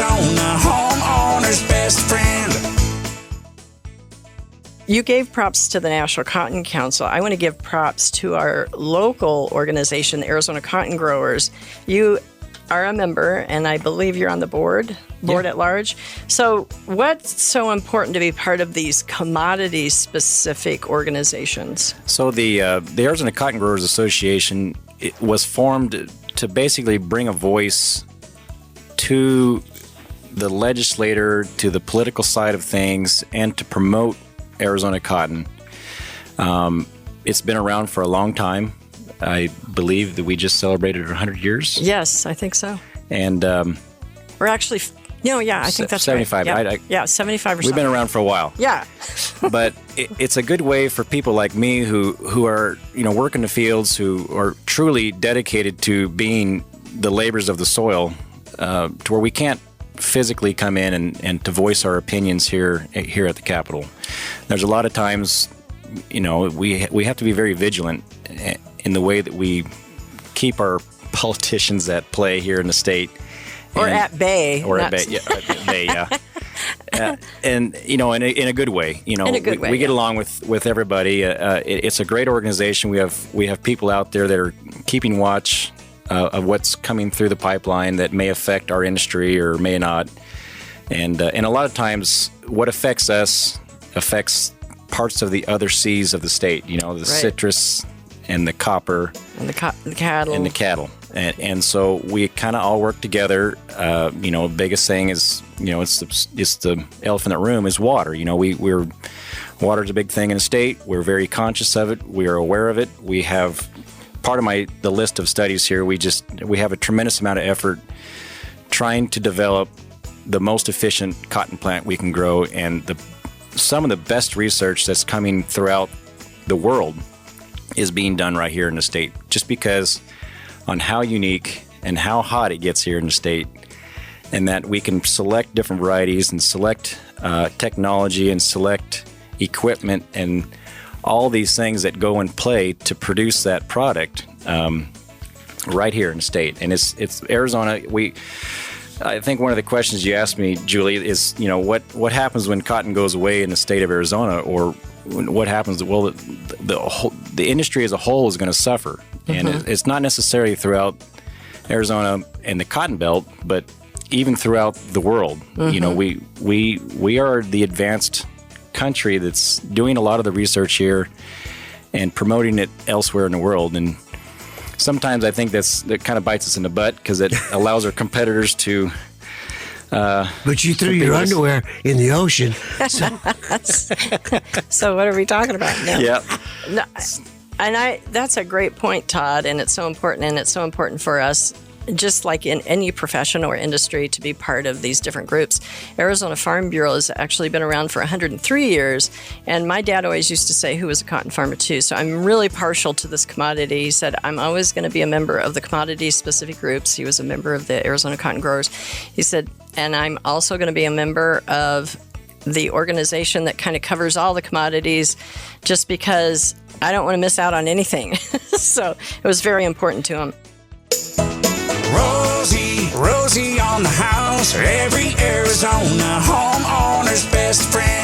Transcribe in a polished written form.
Arizona, homeowner's best friend. You gave props to the National Cotton Council. I want to give props to our local organization, the Arizona Cotton Growers. You are a member, and I believe you're on the board at large. So what's so important to be part of these commodity-specific organizations? So the Arizona Cotton Growers Association, it was formed to basically bring a voice to the legislator, to the political side of things, and to promote Arizona cotton. It's been around for a long time. I believe that we just celebrated 100 years. Yes, I think so. And we're actually, I think that's 75. Right. Yeah, 75 or something. We've been around for a while. Yeah. But it's a good way for people like me who are, work in the fields, who are truly dedicated to being the laborers of the soil, to where we can't physically come in and to voice our opinions here at the Capitol. There's a lot of times, we have to be very vigilant in the way that we keep our politicians at play here in the state. Or at bay. Or at bay, at bay, yeah. And, in a good way. In a good way, we get along with everybody. It's a great organization. We have people out there that are keeping watch of what's coming through the pipeline that may affect our industry or may not. And a lot of times what affects us affects parts of the other C's of the state, the citrus and the copper. And the cattle. And the cattle. And so we kind of all work together. Biggest thing is, it's the elephant in the room is water. Water's a big thing in the state. We're very conscious of it. We are aware of it. We have part of the list of studies here. We have a tremendous amount of effort trying to develop the most efficient cotton plant we can grow, and some of the best research that's coming throughout the world is being done right here in the state, just because on how unique and how hot it gets here in the state, and that we can select different varieties and select technology and select equipment and all these things that go in play to produce that product right here in the state. And it's Arizona. I think one of the questions you asked me, Julie, is what happens when cotton goes away in the state of Arizona, or what happens? Well, the industry as a whole is going to suffer, and it's not necessarily throughout Arizona and the Cotton Belt, but even throughout the world. We are the advanced country that's doing a lot of the research here and promoting it elsewhere in the world. And sometimes I think that kind of bites us in the butt, because it allows our competitors to but you threw your underwear in the ocean. So what are we talking about now? Yeah. No, and that's a great point, Todd, and it's so important, and it's so important for us, just like in any profession or industry, to be part of these different groups. Arizona Farm Bureau has actually been around for 103 years, and my dad always used to say, who was a cotton farmer too, so I'm really partial to this commodity. He said, I'm always going to be a member of the commodity-specific groups. He was a member of the Arizona Cotton Growers. He said, and I'm also going to be a member of the organization that kind of covers all the commodities, just because I don't want to miss out on anything. So it was very important to him. Rosie on the house, every Arizona homeowner's best friend.